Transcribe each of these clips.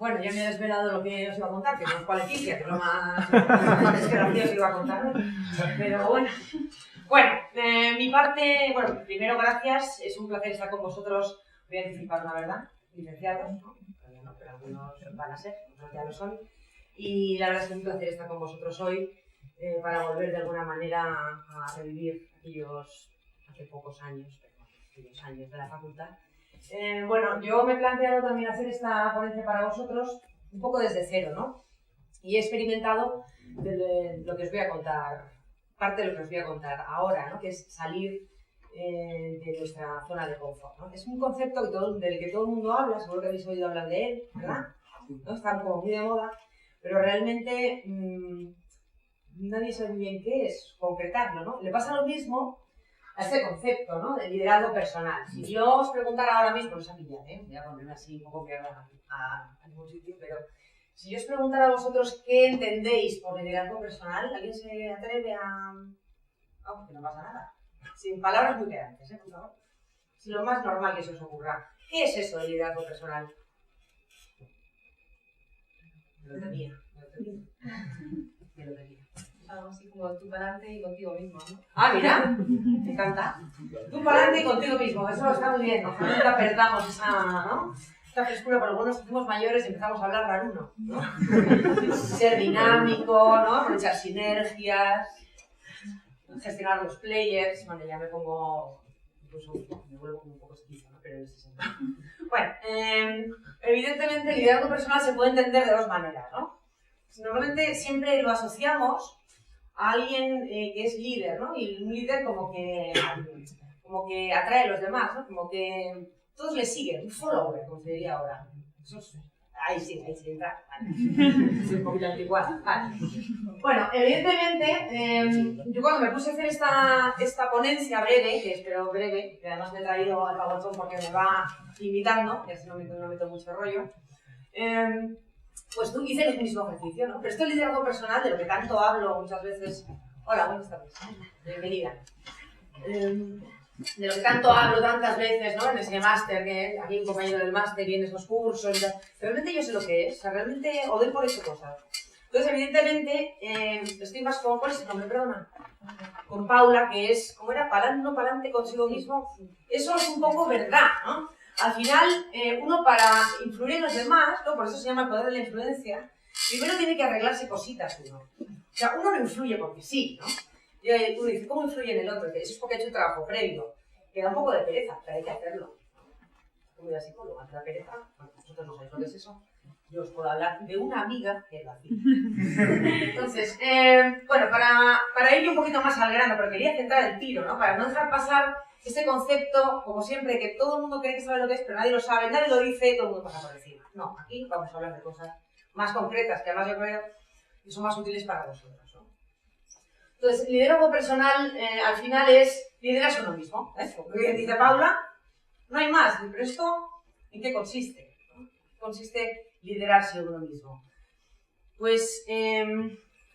Bueno, ya me he desvelado lo que os iba a contar, que no es cualificia, que es lo más desgraciado que iba a contar hoy. Pero bueno. Bueno, mi parte, bueno, primero gracias, es un placer estar con vosotros. Voy a anticipar una verdad, licenciados, ¿no? Todavía no, pero algunos van a ser, otros ya lo son. Y la verdad es que es un placer estar con vosotros hoy para volver de alguna manera a revivir aquellos hace pocos años, aquellos años de la facultad. Bueno, yo me he planteado también hacer esta ponencia para vosotros un poco desde cero, ¿no? Y he experimentado lo que os voy a contar, parte de lo que os voy a contar ahora, ¿no? Que es salir de nuestra zona de confort, ¿no? Es un concepto del que todo el mundo habla, seguro que habéis oído hablar de él, ¿verdad? ¿No? Está como muy de moda, pero realmente nadie sabe muy bien qué es, concretarlo, ¿no? Le pasa lo mismo a este concepto, ¿no? De liderazgo personal. Si yo os preguntara ahora mismo, no os pillar, voy a ponerme así un poco que a ningún sitio, pero si yo os preguntara a vosotros qué entendéis por liderazgo personal, ¿alguien se atreve a...? Vamos, que no pasa nada. Sin palabras muy pedantes, por favor. Si lo más normal que se os ocurra. ¿Qué es eso de liderazgo personal? Me lo tenía. Algo así como tú para adelante y contigo mismo, ¿no? Ah, mira, me encanta. Tú para adelante y contigo mismo, eso está muy bien. Ojalá nunca perdamos esa frescura, porque algunos nos hacemos mayores y empezamos a hablar raruno, ¿no? Ser dinámico, ¿no? Aprovechar sinergias, gestionar los players. Bueno, ya me pongo, incluso me vuelvo como un poco esquizo, ¿no? Pero en ese sentido. Bueno, evidentemente el liderazgo personal se puede entender de dos maneras, ¿no? Normalmente siempre lo asociamos a alguien que es líder, ¿no? Y un líder como que atrae a los demás, ¿no? Como que todos le siguen, un follower, como se diría ahora. Ahí sí entra. Vale. Es un poquito anticuado. Vale. Bueno, evidentemente, yo cuando me puse a hacer esta ponencia breve, que espero breve, que además me he traído al pabotón porque me va invitando, y así no meto mucho rollo, pues tú hice el mismo ejercicio, ¿no? Pero esto es liderazgo personal, de lo que tanto hablo muchas veces. Hola, buenas tardes. Bienvenida. De lo que tanto hablo tantas veces, ¿no? En ese máster, que aquí un compañero del máster y en esos cursos y tal. Realmente yo sé lo que es, o sea, realmente o doy por hecho cosas. Entonces, evidentemente, estoy más con, ¿cuál es el nombre? Perdona. Con Paula, que es, ¿cómo era? Pa'lante consigo mismo. Eso es un poco verdad, ¿no? Al final, uno para influir en los demás, ¿no? Por eso se llama el poder de la influencia, primero tiene que arreglarse cositas uno. O sea, uno no influye porque sí, ¿no? Y uno dice, ¿cómo influye en el otro? Eso es porque ha hecho un trabajo previo. Que da un poco de pereza, pero hay que hacerlo. Como de psicóloga, ¿te da pereza? Bueno, vosotros no sabéis lo que es eso. Yo os puedo hablar de una amiga que lo hacía. Entonces, bueno, para ir un poquito más al grano, pero quería centrar el tiro, ¿no? Para no dejar pasar este concepto, como siempre, que todo el mundo cree que sabe lo que es, pero nadie lo sabe, nadie lo dice, todo el mundo pasa por encima. No, aquí vamos a hablar de cosas más concretas, que además yo creo que son más útiles para vosotros, ¿no? Entonces, el liderazgo personal, al final, es liderarse uno mismo. Como bien dice Paula, no hay más. Pero esto, ¿en qué consiste? ¿No? Consiste liderarse uno mismo. Pues,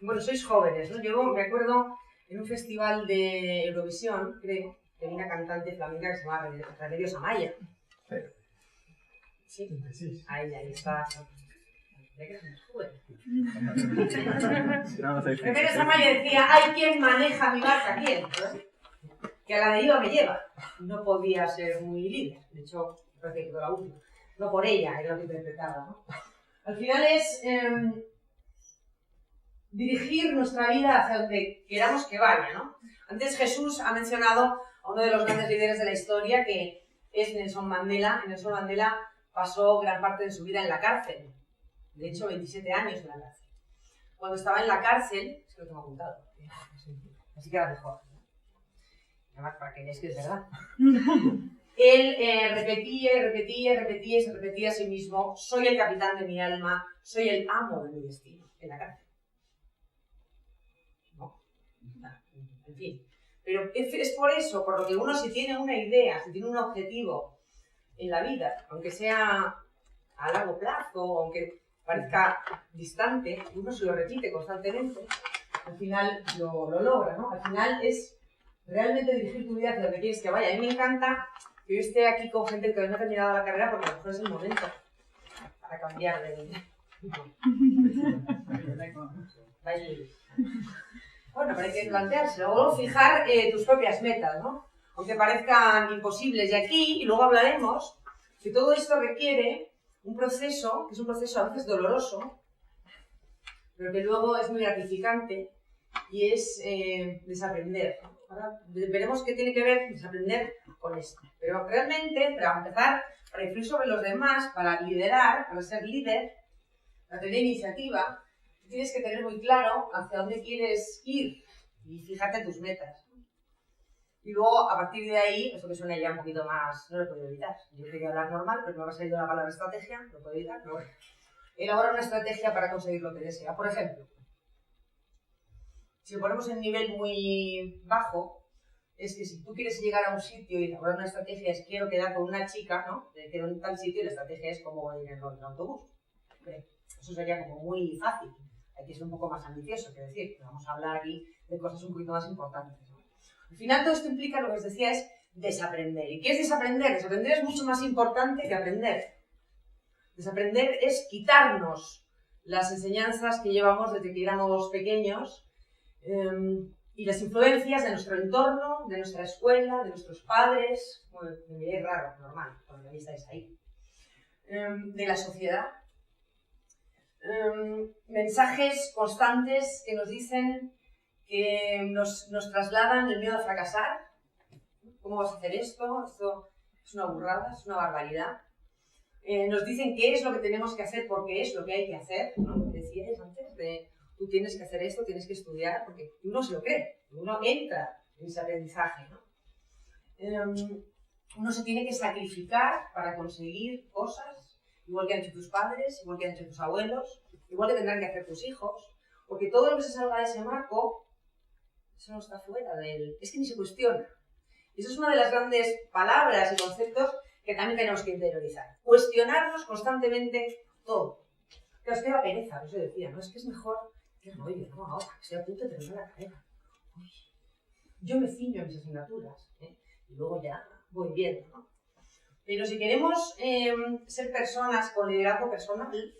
bueno, sois jóvenes, ¿no? Yo me acuerdo en un festival de Eurovisión, creo, que había una cantante flamenca que se llamaba Remedios Amaya. Sí, ahí está. ¿De qué somos jóvenes? Remedios Amaya decía, hay quien maneja mi barca, ¿quién? Que a la deriva me lleva. No podía ser muy líder, de hecho, parece que fue la última. No por ella, era lo que interpretaba, ¿no? Al final es dirigir nuestra vida hacia donde queramos que vaya, ¿no? Antes Jesús ha mencionado a uno de los grandes líderes de la historia, que es Nelson Mandela. Nelson Mandela pasó gran parte de su vida en la cárcel. De hecho, 27 años en la cárcel. Cuando estaba en la cárcel, es que lo tengo apuntado, así que era mejor. Además, para que veáis que es verdad. Él repetía y se repetía a sí mismo: soy el capitán de mi alma, soy el amo de mi destino, en la cárcel. No, en fin. Pero es por eso, por lo que uno, si tiene una idea, si tiene un objetivo en la vida, aunque sea a largo plazo, aunque parezca distante, uno se lo repite constantemente, al final lo logra, ¿no? Al final es realmente dirigir tu vida hacia lo que quieres que vaya. A mí me encanta que yo esté aquí con gente que no ha terminado la carrera, porque a lo mejor es el momento. para cambiar de... Bueno, pero hay que planteárselo. Luego fijar tus propias metas, ¿no? Aunque parezcan imposibles. Y aquí, y luego hablaremos, que todo esto requiere un proceso, que es un proceso a veces doloroso, pero que luego es muy gratificante, y es desaprender. Ahora veremos qué tiene que ver desaprender con esto. Pero realmente, para empezar, para influir sobre los demás, para liderar, para ser líder, para tener iniciativa, tienes que tener muy claro hacia dónde quieres ir y fíjate tus metas. Y luego, a partir de ahí, esto que suena ya un poquito más, no lo puedo evitar. Yo quería hablar normal, pero me va a salir la palabra estrategia, no lo puedo evitar, pero bueno. Elabora una estrategia para conseguir lo que desea. Por ejemplo, si lo ponemos en nivel muy bajo, es que si tú quieres llegar a un sitio y elaborar una estrategia es quiero quedar con una chica, ¿no? Quedo en tal sitio y la estrategia es cómo voy a ir en el autobús. Pero eso sería como muy fácil. Hay que ser un poco más ambicioso, quiero decir, vamos a hablar aquí de cosas un poquito más importantes, ¿no? Al final todo esto implica, lo que os decía, es desaprender. ¿Y qué es desaprender? Desaprender es mucho más importante que aprender. Desaprender es quitarnos las enseñanzas que llevamos desde que éramos pequeños y las influencias de nuestro entorno, de nuestra escuela, de nuestros padres, bueno, me veis raro, normal, cuando estáis ahí, de la sociedad. Mensajes constantes que nos dicen que nos trasladan el miedo a fracasar. ¿Cómo vas a hacer esto? Esto es una burrada, es una barbaridad. Nos dicen qué es lo que tenemos que hacer porque es lo que hay que hacer, ¿no? Decíais antes de tú tienes que hacer esto, tienes que estudiar, porque uno se lo cree, uno entra en ese aprendizaje, ¿no? Uno se tiene que sacrificar para conseguir cosas, igual que han hecho tus padres, igual que han hecho tus abuelos, igual que tendrán que hacer tus hijos, porque todo lo que se salga de ese marco, eso no está fuera de él, es que ni se cuestiona. Y eso es una de las grandes palabras y conceptos que también tenemos que interiorizar. Cuestionarnos constantemente todo. Que os queda pereza, eso decía, ¿no? Es que es mejor que rollo, ¿no? Ahora, estoy a punto de terminar la carrera. Uy, yo me ciño a mis asignaturas, ¿eh? Y luego ya voy viendo, ¿no? Pero si queremos ser personas con liderazgo personal,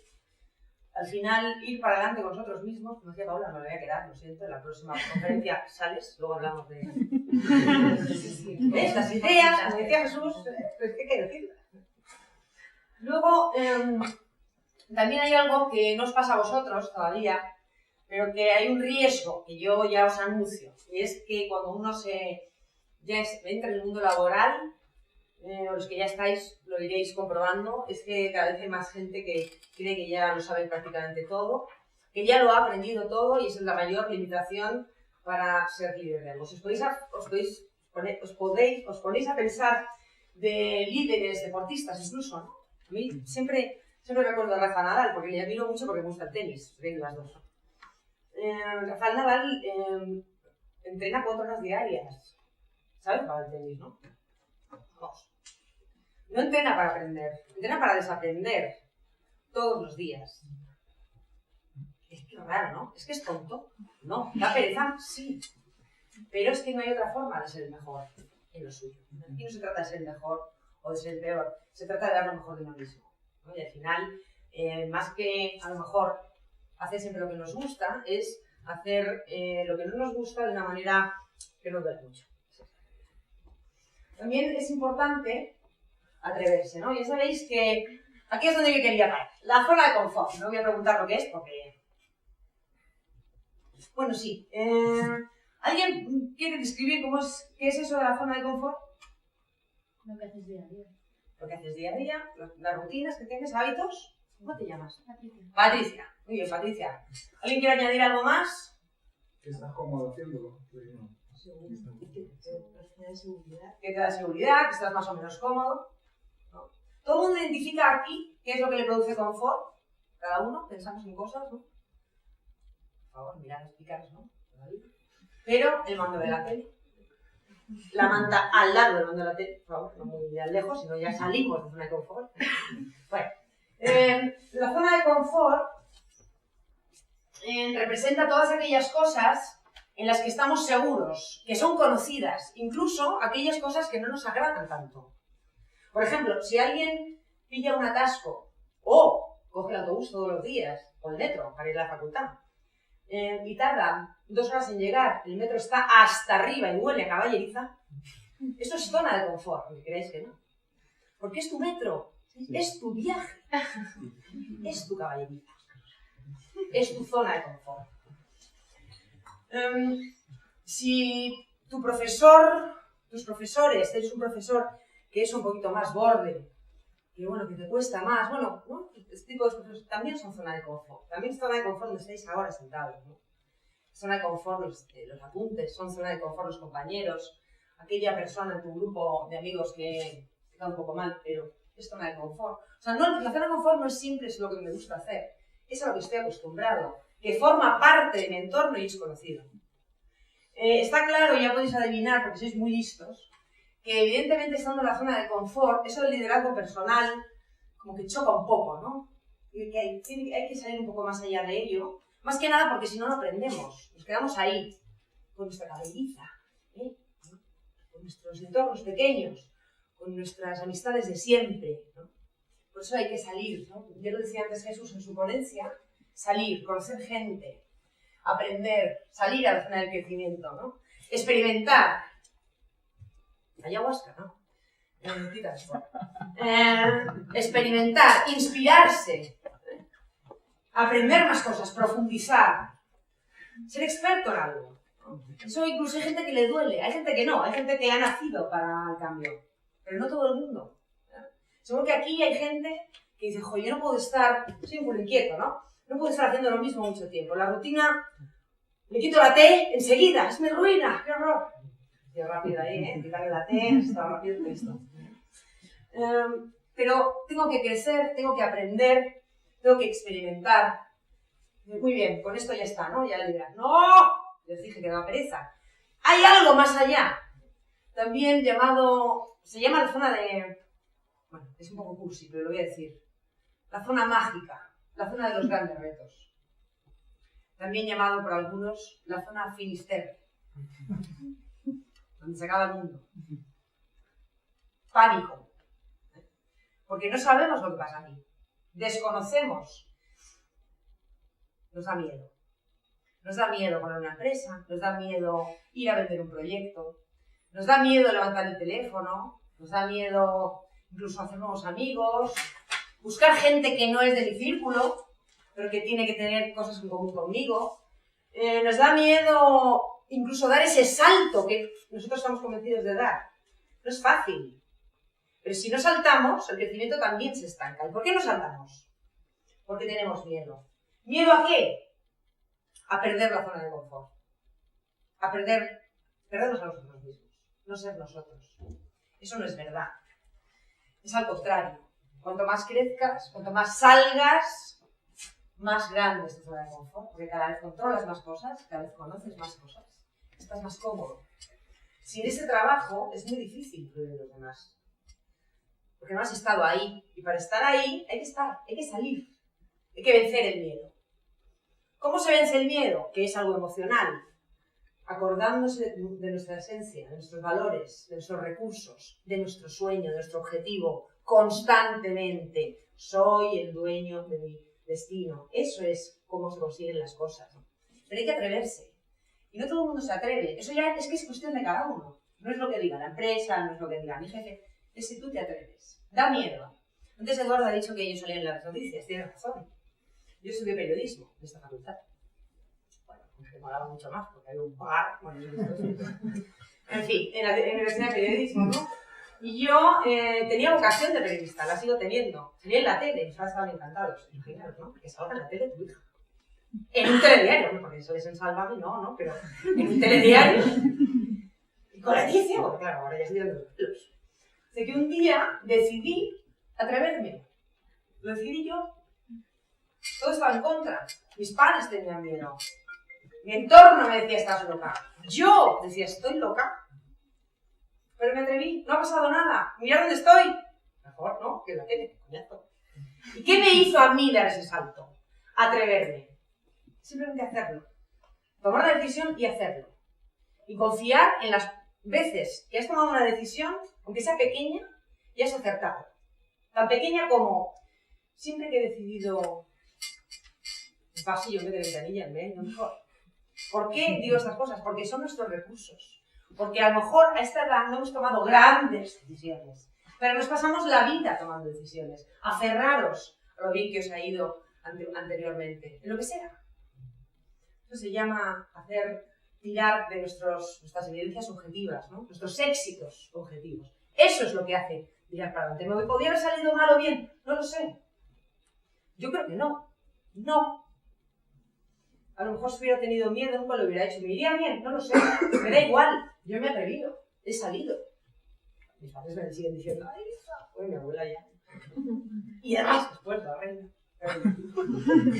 al final ir para adelante con nosotros mismos, como decía Paula, me voy a quedar, lo siento, en la próxima conferencia sales, luego hablamos de... ¿Ves? Las ideas, como decía Jesús, pues ¿qué quiero decir? Luego, también hay algo que no os pasa a vosotros todavía, pero que hay un riesgo que yo ya os anuncio, y es que cuando uno entra en el mundo laboral, los que ya estáis lo iréis comprobando, es que cada vez hay más gente que cree que ya lo sabe prácticamente todo, que ya lo ha aprendido todo y esa es la mayor limitación para ser líder de algo. Os ponéis a pensar de líderes, deportistas incluso, ¿no? A mí siempre recuerdo a Rafa Nadal, porque le admiro mucho porque me gusta el tenis, ven las dos. Rafa Nadal entrena 4 horas diarias, ¿sabes? Para el tenis, ¿no? Vamos. No entrena para aprender, entrena para desaprender todos los días. Es que raro, ¿no? Es que es tonto. No, da pereza, sí. Pero es que no hay otra forma de ser el mejor en lo suyo. Aquí no se trata de ser el mejor o de ser el peor, se trata de dar lo mejor de uno mismo, ¿no? Y al final, más que a lo mejor hacer siempre lo que nos gusta, es hacer lo que no nos gusta de una manera que no duele mucho. También es importante atreverse, ¿no? Ya sabéis que aquí es donde yo quería parar. La zona de confort. No voy a preguntar lo que es porque... Bueno, sí. ¿Alguien quiere describir qué es eso de la zona de confort? Lo que haces día a día. Lo que haces día a día, las rutinas que tienes, hábitos. ¿Cómo te llamas? Patricia. Patricia. Muy bien, Patricia. ¿Alguien quiere añadir algo más? Que estás cómodo haciéndolo. Que te da seguridad, que estás más o menos cómodo, ¿no? Todo el mundo identifica aquí qué es lo que le produce confort. Cada uno pensamos en cosas, ¿no? Por favor, mirad, explicaros, ¿no? Pero el mando de la tele, la manta al lado del mando de la tele, por favor, no muy lejos, sino ya salimos de la zona de confort. Bueno, la zona de confort representa todas aquellas cosas en las que estamos seguros, que son conocidas, incluso aquellas cosas que no nos agradan tanto. Por ejemplo, si alguien pilla un atasco o coge el autobús todos los días, o el metro, para ir a la facultad. Y tarda 2 horas en llegar, el metro está hasta arriba y huele a caballeriza. Esto es zona de confort, ¿me creéis que no? Porque es tu metro, es tu viaje, es tu caballeriza, es tu zona de confort. Si tu profesor, tus profesores, eres un profesor que es un poquito más borde, que bueno, que te cuesta más, bueno, ¿no? Este tipo de profesores también son zona de confort. También es zona de confort donde estáis ahora sentados, ¿no? Zona de confort los apuntes, son zona de confort los compañeros, aquella persona en tu grupo de amigos que está un poco mal, pero es zona de confort. O sea, no, la zona de confort no es siempre es lo que me gusta hacer, es a lo que estoy acostumbrado, que forma parte de mi entorno y es conocido. Está claro, ya podéis adivinar, porque sois muy listos, que evidentemente estando en la zona de confort, eso del liderazgo personal como que choca un poco, ¿no? Y que hay que salir un poco más allá de ello, más que nada porque si no, no aprendemos, nos quedamos ahí, con nuestra cabelliza, con nuestros entornos pequeños, con nuestras amistades de siempre, ¿no? Por eso hay que salir, ¿no? Ya lo decía antes Jesús en su ponencia, salir, conocer gente, aprender, salir a la zona del crecimiento, ¿no? Experimentar. Ayahuasca, ¿no? Experimentar, inspirarse, aprender más cosas, profundizar, ser experto en algo. Eso incluso hay gente que le duele, hay gente que no, hay gente que ha nacido para el cambio, pero no todo el mundo. Seguro que aquí hay gente que dice, joder, yo no puedo estar, soy un poco inquieto, ¿no? No puedo estar haciendo lo mismo mucho tiempo. La rutina, le quito la té enseguida, es mi ruina, qué horror. Qué rápido ahí, quitarle la té, está rápido que esto. Pero tengo que crecer, tengo que aprender, tengo que experimentar. Muy bien, con esto ya está, ¿no? Ya le dirán, ¡no! Les dije que da pereza. Hay algo más allá. También llamado, se llama la zona de, bueno, es un poco cursi, pero lo voy a decir. La zona mágica, la zona de los grandes retos. También llamado por algunos la zona Finisterre, donde se acaba el mundo. Pánico. Porque no sabemos lo que pasa aquí. Desconocemos. Nos da miedo. Nos da miedo poner una empresa, nos da miedo ir a vender un proyecto, nos da miedo levantar el teléfono, nos da miedo incluso hacer nuevos amigos, buscar gente que no es de mi círculo, pero que tiene que tener cosas en común conmigo. Nos da miedo incluso dar ese salto que nosotros estamos convencidos de dar. No es fácil. Pero si no saltamos, el crecimiento también se estanca. ¿Y por qué no saltamos? Porque tenemos miedo. ¿Miedo a qué? A perder la zona de confort. A perdernos a nosotros mismos. No ser nosotros. Eso no es verdad. Es al contrario. Cuanto más crezcas, cuanto más salgas, más grande es tu zona de confort. Porque cada vez controlas más cosas, cada vez conoces más cosas. Estás más cómodo. Sin ese trabajo es muy difícil influir en los demás. Porque no has estado ahí. Y para estar ahí hay que estar, hay que salir. Hay que vencer el miedo. ¿Cómo se vence el miedo? Que es algo emocional. Acordándose de nuestra esencia, de nuestros valores, de nuestros recursos, de nuestro sueño, de nuestro objetivo, constantemente. Soy el dueño de mi destino. Eso es cómo se consiguen las cosas. Pero hay que atreverse. Y no todo el mundo se atreve. Eso ya es que es cuestión de cada uno. No es lo que diga la empresa, no es lo que diga mi jefe. Es si tú te atreves. Da miedo. Antes Eduardo ha dicho que yo salía en las noticias. Tiene razón. Yo estudié periodismo en esta facultad. Bueno, me molaba mucho más porque había un bar. Bueno, en fin, en la Universidad de Periodismo, ¿no? Y yo tenía vocación de periodista, la sigo teniendo. Salía en la tele, mis padres estaban encantados. Imaginaos, ¿no? Que salga en la tele tu hija. En un telediario, ¿no? Porque eso es en Sálvame, no, pero en un telediario. Y con Leticia, porque claro, ahora ya estoy dando los pelos. Así que un día decidí atreverme. Lo decidí yo. Todo estaba en contra. Mis padres tenían miedo. Mi entorno me decía, estás loca. Yo decía, estoy loca. Pero me atreví, no ha pasado nada. Mira dónde estoy. Mejor, ¿no? Que la tele, coñazo. ¿Y qué me hizo a mí dar ese salto? Atreverme. Simplemente hacerlo. Tomar la decisión y hacerlo. Y confiar en las veces que has tomado una decisión, aunque sea pequeña, y has acertado. Tan pequeña como, siempre que he decidido un pasillo en vez de ventanilla, en vez de mejor. ¿Por qué digo estas cosas? Porque son nuestros recursos. Porque a lo mejor a esta edad no hemos tomado grandes decisiones, pero nos pasamos la vida tomando decisiones. Aferraros a lo bien que os ha ido anteriormente, en lo que sea. Eso se llama tirar de nuestras evidencias objetivas, ¿no? Nuestros éxitos objetivos. Eso es lo que hace tirar para adelante. ¿Me podría haber salido mal o bien? No lo sé. Yo creo que no. No. A lo mejor si hubiera tenido miedo nunca lo hubiera hecho. ¿Me iría bien? No lo sé. Me da igual. Yo me he atrevido. He salido. Mis padres me siguen diciendo, ay, hija. Uy, mi abuela ya. Y además, después la reina.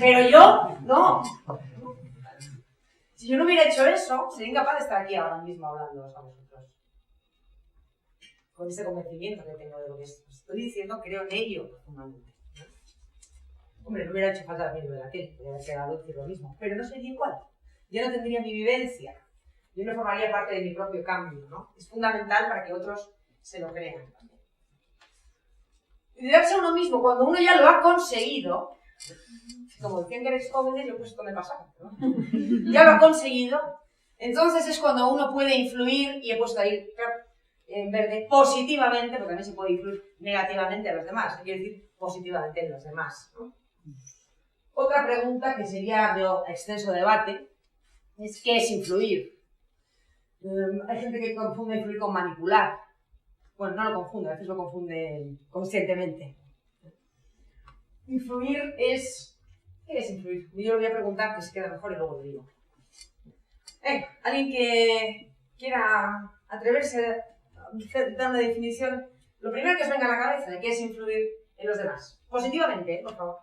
Pero yo, no. Si yo no hubiera hecho eso, sería incapaz de estar aquí ahora mismo hablándoos a vosotros. Con ese convencimiento que tengo de lo que estoy diciendo, creo en ello profundamente. Hombre, no hubiera hecho falta venir de la tele, podría haber quedado decir lo mismo, pero no sería igual. Yo no tendría mi vivencia, yo no formaría parte de mi propio cambio, ¿no? Es fundamental para que otros se lo crean también. Liderarse a uno mismo cuando uno ya lo ha conseguido, como decían que eres jóvenes, yo pues esto me pasa, ¿no? Ya lo ha conseguido, entonces es cuando uno puede influir, y he puesto ahí en verde positivamente, porque también se puede influir negativamente a los demás, quiero decir positivamente en los demás, ¿no? Otra pregunta que sería de extenso debate es ¿qué es influir? Hay gente que confunde influir con manipular. Bueno, no lo confunde, a veces lo confunde conscientemente. Influir es... ¿Qué es influir? Yo lo voy a preguntar, que se queda mejor y luego lo digo. ¿Alguien que quiera atreverse a dar una definición? Lo primero que os venga a la cabeza de qué es influir en los demás. Positivamente, por favor.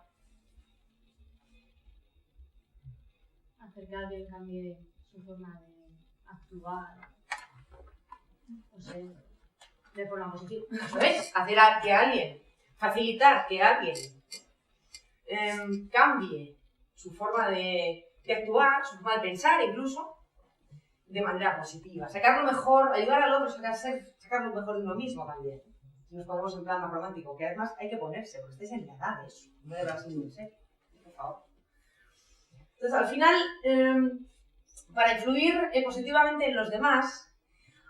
Hacer que alguien cambie su forma de actuar, o sea, de forma positiva. Eso es, hacer que alguien, facilitar que alguien cambie su forma de actuar, su forma de pensar incluso, de manera positiva. Sacar lo mejor, ayudar al otro a sacar lo mejor de uno mismo también. Si nos ponemos en plan más romántico, que además hay que ponerse, porque estáis en la edad de eso, no debe ser muy serio, por favor. Entonces, al final, para influir positivamente en los demás,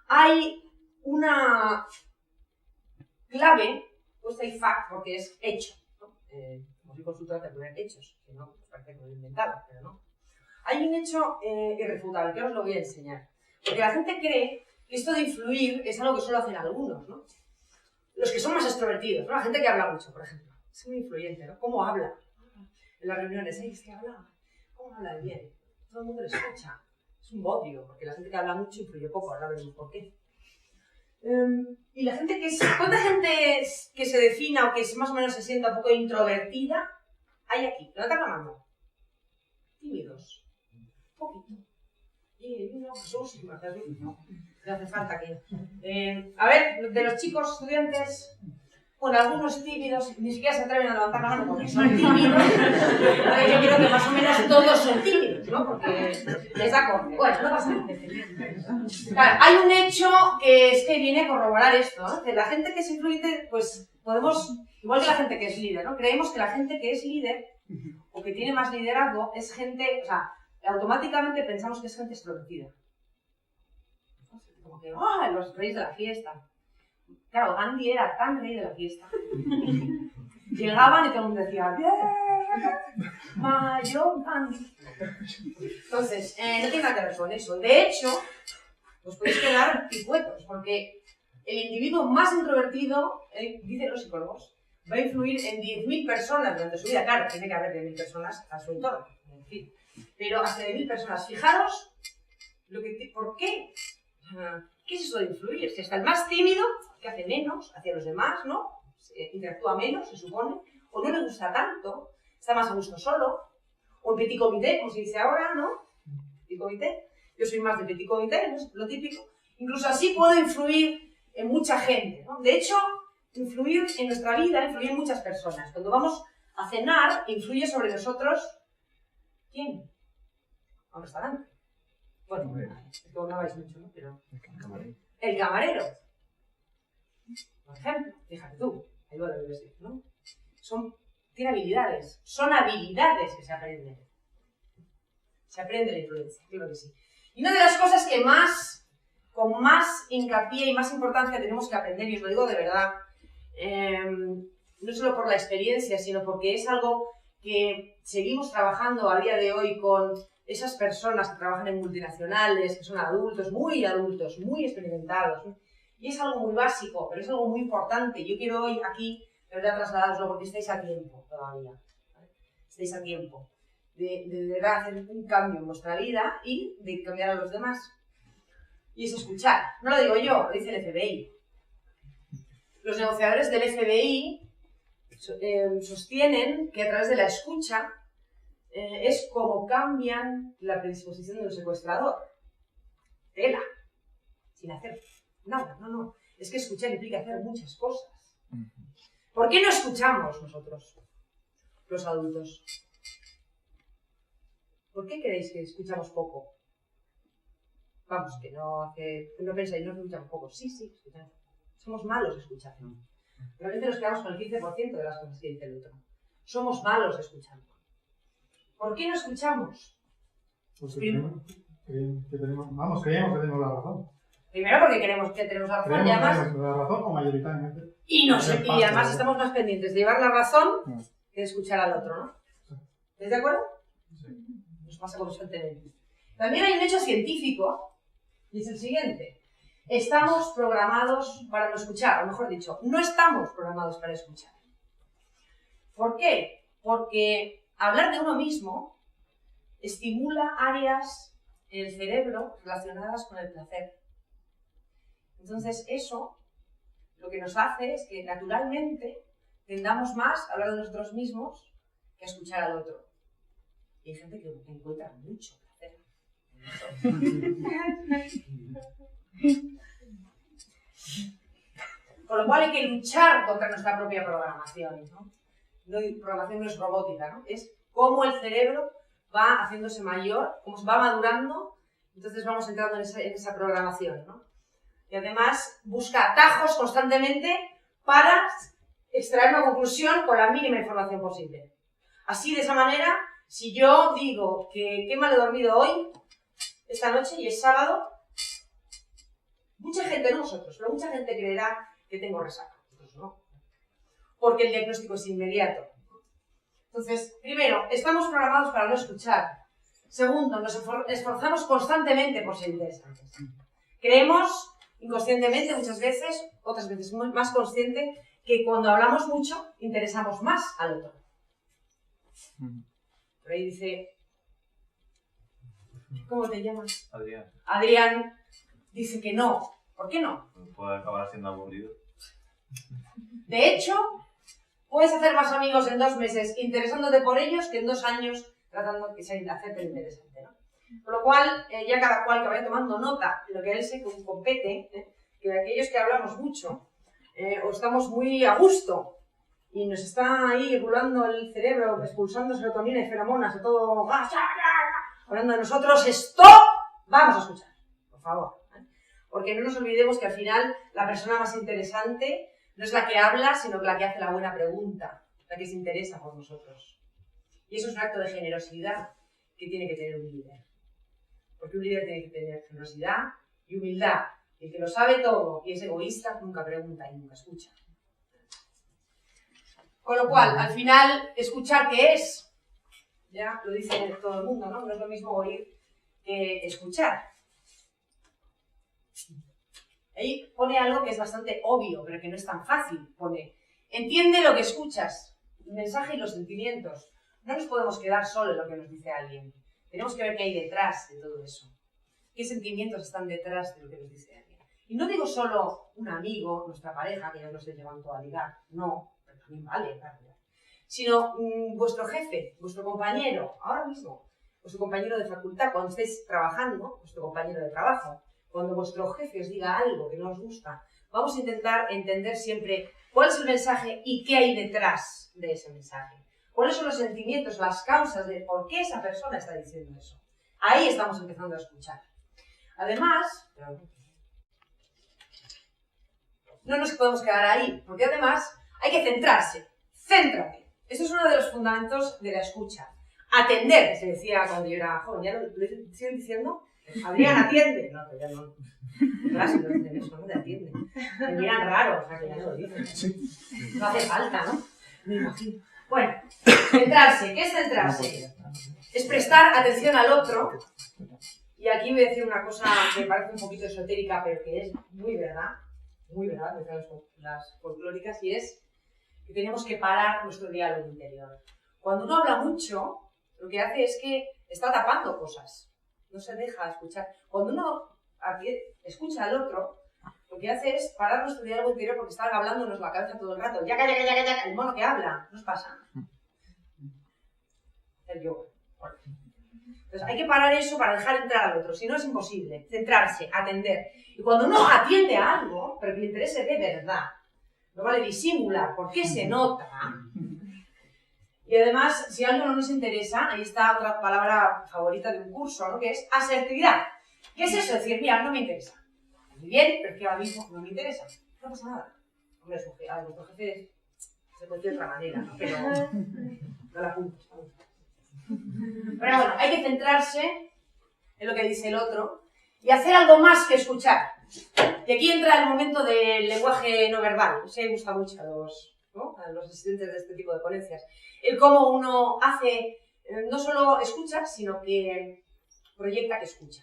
hay una clave, puesta ahí fact, porque es hecho, ¿no? Como soy consultora de poner hechos, que no, parece que lo he inventado, pero no. Hay un hecho irrefutable, que os lo voy a enseñar. Porque la gente cree que esto de influir es algo que solo hacen algunos, ¿no? Los que son más extrovertidos, ¿no? La gente que habla mucho, por ejemplo. Es muy influyente, ¿no? ¿Cómo habla? En las reuniones, es que habla. ¿Cómo habla de bien? Todo el mundo le escucha. Es un bodrio, porque la gente que habla mucho influye poco, ahora veremos por qué. Y la gente que es... ¿Cuánta gente que se defina o que más o menos se sienta un poco introvertida hay aquí? Levantad la mano. Tímidos. Un poquito. Y no, Jesús, no hace falta que... a ver, de los chicos estudiantes... Bueno, algunos tímidos ni siquiera se atreven a levantar la mano porque son tímidos. Entonces yo creo que más o menos todos son tímidos, ¿no? Porque les da corte. Bueno, no pasa nada. Claro, hay un hecho que es que viene a corroborar esto, ¿no? Que la gente que es influyente, pues podemos, igual que la gente que es líder, ¿no? Creemos que la gente que es líder o que tiene más liderazgo es gente, o sea, automáticamente pensamos que es gente extrovertida. Como que, ¡ah! Los reyes de la fiesta. Claro, Gandhi era tan rey de la fiesta. Llegaban y todo el mundo decía, ¡bien! ¡Mayor Gandhi! Entonces, no tiene nada que ver con eso. De hecho, os podéis quedar picuetos, porque el individuo más introvertido, dicen los psicólogos, va a influir en 10.000 personas durante su vida. Claro, tiene que haber 10.000 personas a su entorno, en fin. Pero hasta 10.000 personas. Fijaros, ¿por qué? ¿Qué es eso de influir? Si hasta el más tímido, que hace menos hacia los demás, ¿no? Interactúa menos, se supone, o no le gusta tanto, está más a gusto solo, o en petit comité, como se dice ahora, ¿no? Petit comité. Yo soy más de petit comité, ¿no? Lo típico. Incluso así puedo influir en mucha gente, ¿no? De hecho, influir en nuestra vida, influye en muchas personas. Cuando vamos a cenar, influye sobre nosotros, ¿quién? A un restaurante. Bueno, es que no vais mucho, ¿no? Pero... El camarero. Por ejemplo, fíjate tú, ahí lo debes decir, ¿no? Son tiene habilidades. Son habilidades que se aprenden. Se aprende la influencia, claro que sí. Y una de las cosas que con más hincapié y más importancia tenemos que aprender, y os lo digo de verdad, no solo por la experiencia, sino porque es algo que seguimos trabajando a día de hoy con esas personas que trabajan en multinacionales, que son adultos, muy experimentados, ¿no? Y es algo muy básico, pero es algo muy importante. Yo quiero hoy aquí, de verdad, trasladaroslo porque estáis a tiempo todavía, ¿vale? Estáis a tiempo de verdad hacer un cambio en vuestra vida y de cambiar a los demás. Y es escuchar. No lo digo yo, lo dice el FBI. Los negociadores del FBI sostienen que a través de la escucha es como cambian la predisposición de un secuestrador. Tela. Sin hacer nada, no. Es que escuchar implica hacer muchas cosas. ¿Por qué no escuchamos nosotros, los adultos? ¿Por qué creéis que escuchamos poco? Vamos, que no pensáis, no escuchamos poco. Sí, escuchamos. Somos malos escuchando. Realmente nos quedamos con el 15% de las cosas que dice el otro. Somos malos escuchando. ¿Por qué no escuchamos? Porque creemos que tenemos la razón. Primero porque creemos que tenemos la razón, y además, tenemos la razón o mayoritariamente. y además estamos más pendientes de llevar la razón que de escuchar al otro, ¿no? ¿Estáis de acuerdo? Sí. Nos pasa constantemente. También hay un hecho científico, y es el siguiente. Estamos programados para no escuchar, o mejor dicho, no estamos programados para escuchar. ¿Por qué? Porque hablar de uno mismo estimula áreas en el cerebro relacionadas con el placer. Entonces eso lo que nos hace es que naturalmente tendamos más a hablar de nosotros mismos que a escuchar al otro. Y hay gente que encuentra mucho placer. Con lo cual hay que luchar contra nuestra propia programación, ¿no? Programación no es robótica, ¿no? Es cómo el cerebro va haciéndose mayor, cómo se va madurando, entonces vamos entrando en esa programación, ¿no? Y además busca atajos constantemente para extraer una conclusión con la mínima información posible. Así, de esa manera, si yo digo que qué mal he dormido hoy, esta noche, y es sábado, mucha gente, no nosotros, pero mucha gente creerá que tengo resaca. Nosotros no. Porque el diagnóstico es inmediato. Entonces, primero, estamos programados para no escuchar. Segundo, nos esforzamos constantemente por ser interesantes. Creemos inconscientemente muchas veces, otras veces más consciente, que cuando hablamos mucho interesamos más al otro. Por ahí dice, ¿cómo te llamas? Adrián. Adrián dice que no. ¿Por qué no? Puede acabar siendo aburrido. De hecho, puedes hacer más amigos en 2 meses interesándote por ellos que en 2 años tratando de hacerte interesante, ¿no? Por lo cual, ya cada cual que vaya tomando nota de lo que a él se compete, que de aquellos que hablamos mucho, o estamos muy a gusto, y nos está ahí rulando el cerebro, expulsando serotonina y feromonas, y todo, hablando de nosotros, ¡stop! Vamos a escuchar, por favor. Porque no nos olvidemos que al final la persona más interesante no es la que habla, sino la que hace la buena pregunta, la que se interesa por nosotros. Y eso es un acto de generosidad que tiene que tener un líder. Porque un líder tiene que tener generosidad y humildad. El que lo sabe todo y es egoísta nunca pregunta y nunca escucha. Con lo cual, al final, escuchar, ¿qué es? Ya lo dice todo el mundo, ¿no? No es lo mismo oír que escuchar. Ahí pone algo que es bastante obvio, pero que no es tan fácil. Pone, entiende lo que escuchas, el mensaje y los sentimientos. No nos podemos quedar solo en lo que nos dice alguien. Tenemos que ver qué hay detrás de todo eso. ¿Qué sentimientos están detrás de lo que nos dice alguien? Y no digo solo un amigo, nuestra pareja, que ya nos estoy llevando a ligar. No, pero también vale, claro. Sino vuestro jefe, vuestro compañero, ahora mismo, vuestro compañero de facultad, cuando estéis trabajando, vuestro compañero de trabajo. Cuando vuestro jefe os diga algo que no os gusta, vamos a intentar entender siempre cuál es el mensaje y qué hay detrás de ese mensaje. ¿Cuáles son los sentimientos, las causas de por qué esa persona está diciendo eso? Ahí estamos empezando a escuchar. Además, no nos podemos quedar ahí, porque además hay que centrarse. Céntrate. Esto es uno de los fundamentos de la escucha. Atender, que se decía cuando yo era joven. ¿Ya lo siguen diciendo? Adrián, atiende. No, pero ya no. Claro, no dicen eso, no te atienden. Me miran raro, o sea que ya no lo dicen. No hace falta, ¿no? Me imagino. Bueno, centrarse. ¿Qué es centrarse? Es prestar atención al otro. Y aquí voy a decir una cosa que parece un poquito esotérica, pero que es muy verdad, las folclóricas, y es que tenemos que parar nuestro diálogo interior. Cuando uno habla mucho, lo que hace es que está tapando cosas, no se deja escuchar. Cuando uno escucha al otro, lo que hace es parar nuestro diálogo interior porque está hablándonos la cabeza todo el rato. Ya, el mono que habla, ¿no os pasa? El yoga. Entonces hay que parar eso para dejar entrar al otro, si no es imposible. Centrarse, atender. Y cuando uno atiende a algo, pero que le interese de verdad, no vale disimular, porque se nota. Y además, si algo no nos interesa, ahí está otra palabra favorita de un curso, ¿no? Que es asertividad. ¿Qué es eso? Decir, mira, no me interesa. Muy bien, pero es que ahora mismo no me interesa. No pasa nada. Hombre, a vuestro jefe se puede decir de otra manera, ¿no? Pero no la apuntes. Pero bueno, hay que centrarse en lo que dice el otro y hacer algo más que escuchar. Y aquí entra el momento del lenguaje no verbal. Eso me gusta mucho a los asistentes de este tipo de ponencias. El cómo uno hace, no solo escucha, sino que proyecta que escucha.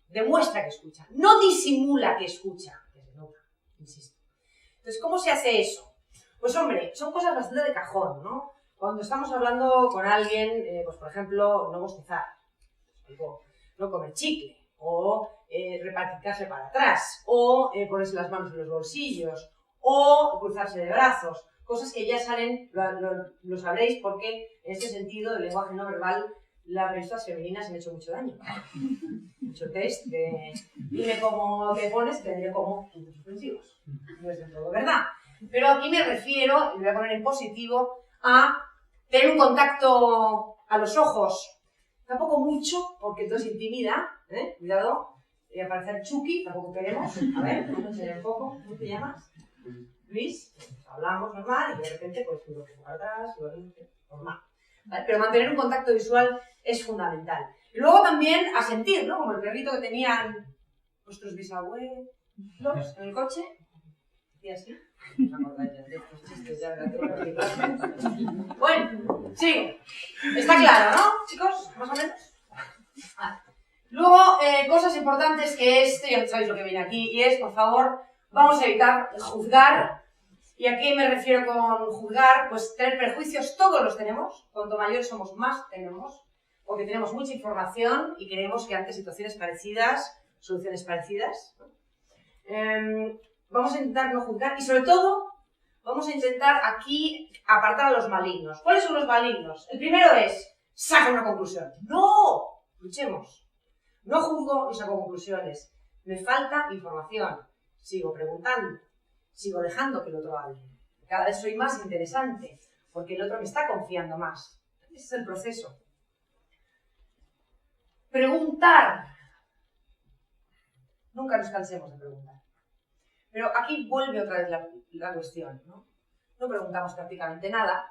Demuestra que escucha. No disimula que escucha. Que se nota, insisto. Entonces, ¿cómo se hace eso? Pues hombre, son cosas bastante de cajón, ¿no? Cuando estamos hablando con alguien, pues por ejemplo, no bostezar, no comer chicle, o repartirse para atrás, o ponerse las manos en los bolsillos, o cruzarse de brazos, cosas que ya salen, lo sabréis, porque en este sentido del lenguaje no verbal las revistas femeninas han hecho mucho daño. Mucho test de dime cómo te pones, te diré cómo puntos suspensivos. No es del todo verdad. Pero aquí me refiero, y lo voy a poner en positivo, a tener un contacto a los ojos. Tampoco mucho, porque entonces intimida, ¿eh? Cuidado, voy a parecer Chucky, tampoco queremos. A ver, vamos a enseñar un poco. ¿Cómo te llamas? Luis. Pues hablamos normal y de repente pues un poco para atrás, normal. ¿Vale? Pero mantener un contacto visual es fundamental. Y luego también a sentir, ¿no? Como el perrito que tenían vuestros bisabuelos en el coche. Y así. ¿No os acordáis ya de estos chistes ya? Bueno, sigo. Está claro, ¿no, chicos? ¿Más o menos? Vale. Luego, cosas importantes que ya sabéis lo que viene aquí, y es, por favor, vamos a evitar juzgar. ¿Y a qué me refiero con juzgar? Pues tener prejuicios, todos los tenemos. Cuanto mayores somos, más tenemos. Porque tenemos mucha información y creemos que ante situaciones parecidas, soluciones parecidas. Vamos a intentar no juzgar y sobre todo vamos a intentar aquí apartar a los malignos. ¿Cuáles son los malignos? El primero es, saca una conclusión. ¡No! Luchemos. No juzgo ni saco conclusiones. Me falta información. Sigo preguntando. Sigo dejando que el otro hable. Cada vez soy más interesante porque el otro me está confiando más. Ese es el proceso. Preguntar. Nunca nos cansemos de preguntar. Pero aquí vuelve otra vez la cuestión, ¿no? No preguntamos prácticamente nada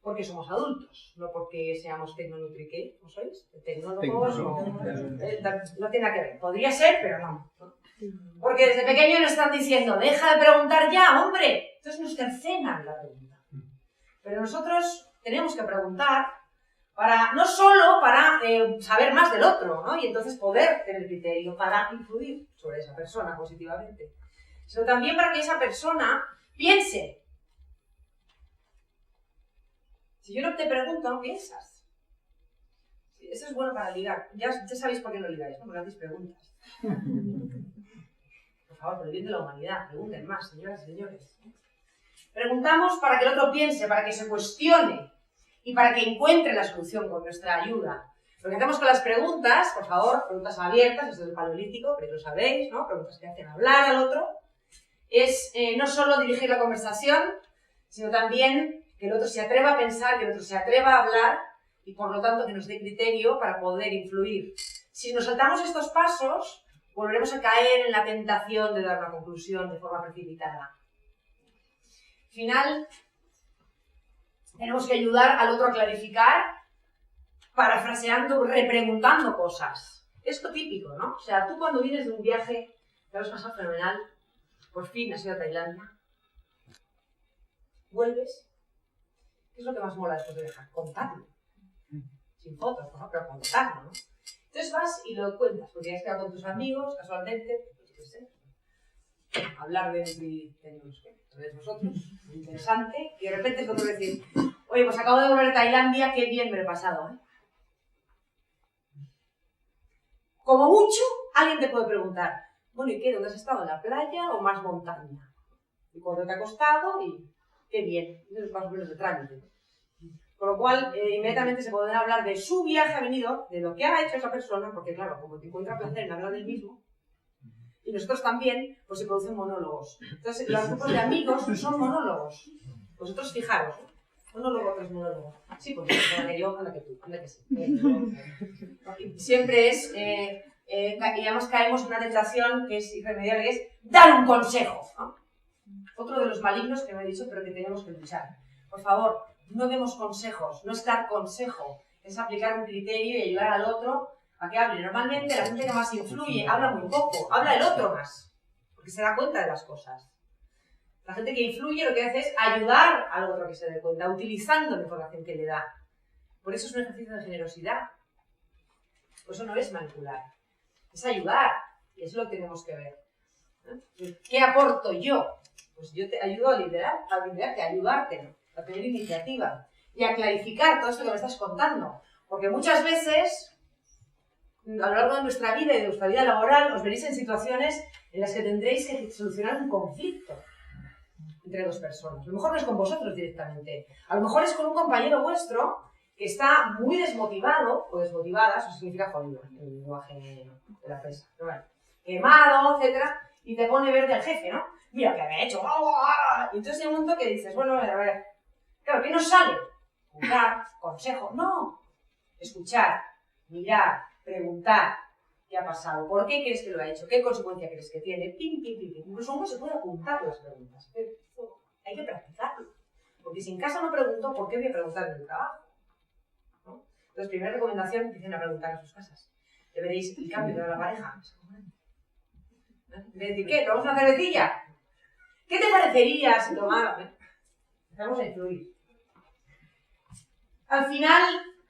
porque somos adultos, no porque seamos tecnonutrique, ¿no sois? Tecnólogos no tiene nada que ver. Podría ser, pero no. Porque desde pequeños nos están diciendo, deja de preguntar ya, hombre. Entonces nos cercenan la pregunta. Pero nosotros tenemos que preguntar no solo para saber más del otro, ¿no? Y entonces poder tener criterio para influir sobre esa persona positivamente, sino también para que esa persona piense. Si yo no te pregunto, no piensas. Eso es bueno para ligar. Ya sabéis por qué no ligáis, ¿no? Porque hacéis preguntas. Por favor, por el bien de la humanidad, pregunten más, señoras y señores. Preguntamos para que el otro piense, para que se cuestione y para que encuentre la solución con nuestra ayuda. Lo que hacemos con las preguntas, por favor, preguntas abiertas, esto es el paleolítico, pero lo sabéis, ¿no? Preguntas que hacen hablar al otro, es no solo dirigir la conversación, sino también que el otro se atreva a pensar, que el otro se atreva a hablar y por lo tanto que nos dé criterio para poder influir. Si nos saltamos estos pasos, volveremos a caer en la tentación de dar una conclusión de forma precipitada. Final, Tenemos que ayudar al otro a clarificar, parafraseando, repreguntando cosas. Esto típico, ¿no? O sea, tú cuando vienes de un viaje, te lo has pasado fenomenal, por fin has ido a Tailandia, vuelves, ¿qué es lo que más mola después de viajar? Contarlo. Sin fotos, ¿no? Pero contarlo, ¿no? Entonces vas y lo cuentas, porque has quedado con tus amigos, casualmente, pues qué sé, hablar de vosotros, muy interesante, y de repente es otro decir, oye, pues acabo de volver a Tailandia, qué bien me lo he pasado, ¿eh? Como mucho, alguien te puede preguntar, bueno, ¿y qué? ¿Dónde has estado? ¿En la playa o más montaña? ¿Y cuánto te ha costado? Y qué bien, eso es más o menos de trámite. Con lo cual, inmediatamente se pueden hablar de su viaje a venido, de lo que ha hecho esa persona, porque claro, como te encuentra placer en hablar del mismo, y nosotros también, pues se producen monólogos. Entonces, los grupos de amigos son monólogos. Vosotros fijaros, ¿eh? Monólogo tras monólogo. Sí, pues anda que yo, anda que tú, anda que sí. Siempre es, y además caemos en una tentación que es irremediable, que es dar un consejo, ¿no? Otro de los malignos que no he dicho, pero que tenemos que luchar. Por favor, no demos consejos, no es dar consejo, es aplicar un criterio y ayudar al otro a que hable. Normalmente la gente que más influye habla muy poco, habla el otro más, porque se da cuenta de las cosas. La gente que influye lo que hace es ayudar al otro a que se dé cuenta, utilizando la información que le da. Por eso es un ejercicio de generosidad. Por eso no es manipular, es ayudar, y eso es lo que tenemos que ver. ¿Qué aporto yo? Pues yo te ayudo a liderarte, a ayudarte, ¿no? A tener iniciativa y a clarificar todo esto que me estás contando. Porque muchas veces, a lo largo de nuestra vida y de nuestra vida laboral, os veréis en situaciones en las que tendréis que solucionar un conflicto entre dos personas. A lo mejor no es con vosotros directamente, a lo mejor es con un compañero vuestro que está muy desmotivado o desmotivada, eso significa jodido en el lenguaje de la empresa, ¿no? Quemado, etcétera, y te pone verde al jefe, ¿no? Mira que me ha hecho, y entonces hay un momento que dices, bueno, a ver, claro, ¿qué nos sale? Juzgar, consejo, no, escuchar, mirar, preguntar, ¿qué ha pasado? ¿Por qué crees que lo ha hecho? ¿Qué consecuencia crees que tiene? Pim, pim, pim, pim. Incluso uno se puede apuntar las preguntas, pero hay que practicarlo, porque si en casa no pregunto, ¿por qué voy a preguntar en el trabajo? ¿No? Entonces, primera recomendación, empiecen a preguntar en sus casas. Ya veréis el cambio de la pareja. ¿De decir qué? ¿Tomamos una cervecilla? ¿Qué te parecería si tomara? Empezamos a influir. Al final,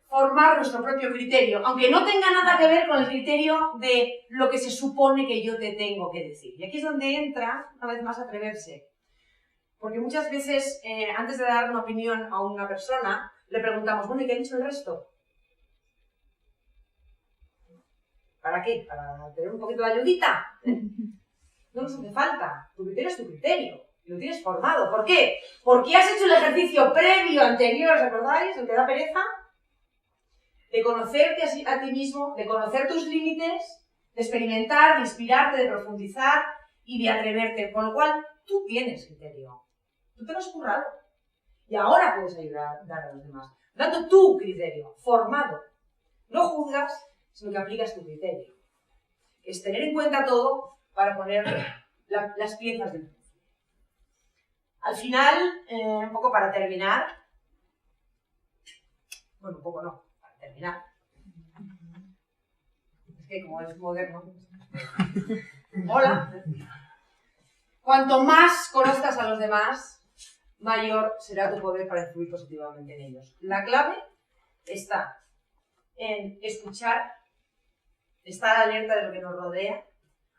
formar nuestro propio criterio, aunque no tenga nada que ver con el criterio de lo que se supone que yo te tengo que decir. Y aquí es donde entra, una vez más, atreverse. Porque muchas veces, antes de dar una opinión a una persona, le preguntamos, bueno, ¿y qué ha dicho el resto? ¿Para qué? ¿Para tener un poquito de ayudita? No nos hace falta. Tu criterio es tu criterio. Y lo tienes formado. ¿Por qué? Porque has hecho el ejercicio previo, anterior, ¿os acordáis? El que da pereza. De conocerte a ti mismo, de conocer tus límites, de experimentar, de inspirarte, de profundizar y de atreverte. Con lo cual, tú tienes criterio. Tú te lo has currado. Y ahora puedes ayudar a los demás. Dando tu criterio, formado. No juzgas, sino que aplicas tu criterio. Es tener en cuenta todo para poner las piezas del puzzle. Al final, un poco para terminar, bueno, un poco no, para terminar, es que como es moderno, hola, cuanto más conozcas a los demás, mayor será tu poder para influir positivamente en ellos. La clave está en escuchar, estar alerta de lo que nos rodea,